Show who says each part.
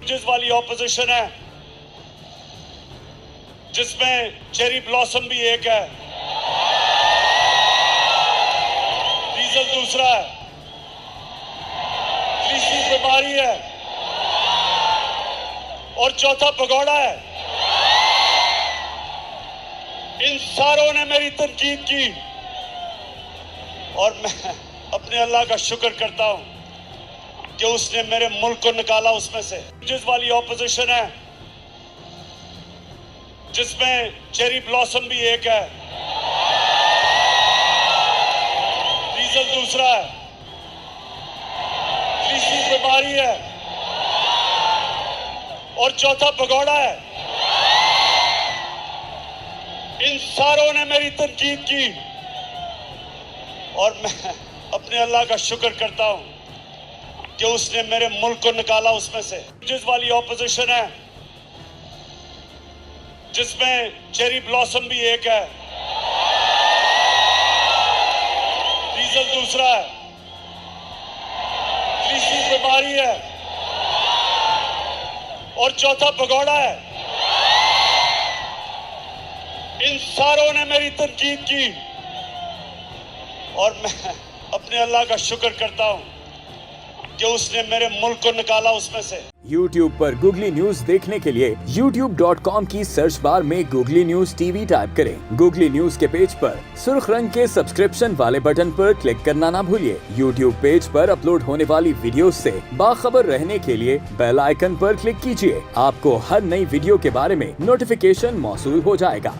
Speaker 1: जिस वाली ऑपोजिशन है जिसमें चेरी ब्लॉसम भी एक है, डीजल दूसरा है, तीसरी बीमारी है और चौथा भगोड़ा है। इन सारों ने मेरी तनकीद की और मैं अपने अल्लाह का शुक्र करता हूं कि उसने मेरे मुल्क को निकाला उसमें से। जिस वाली ऑपोजिशन है जिसमें चेरी ब्लॉसम भी एक है, डीजल दूसरा है, तीसरी बीमारी है और चौथा भगोड़ा है। इन सारों ने मेरी तनकीद की और मैं अपने अल्लाह का शुक्र करता हूं कि उसने मेरे मुल्क को निकाला उसमें से। जिस वाली ऑपोजिशन है जिसमें चेरी ब्लॉसम भी एक है, डीजल दूसरा है, तीसरी बीमारी है और चौथा भगोड़ा है। इन सारों ने मेरी तनकीद की और मैं अपने अल्लाह का शुक्र करता हूं कि उसने मेरे मुल्क को निकाला उसमें से।
Speaker 2: YouTube पर गूगली न्यूज देखने के लिए youtube.com की सर्च बार में गूगली न्यूज टीवी टाइप करें। गूगली न्यूज के पेज पर सुर्ख रंग के सब्सक्रिप्शन वाले बटन पर क्लिक करना ना भूलिए। YouTube पेज पर अपलोड होने वाली वीडियो से बाखबर रहने के लिए बेल आइकन पर क्लिक कीजिए। आपको हर नई वीडियो के बारे में नोटिफिकेशन मौसूल हो जाएगा।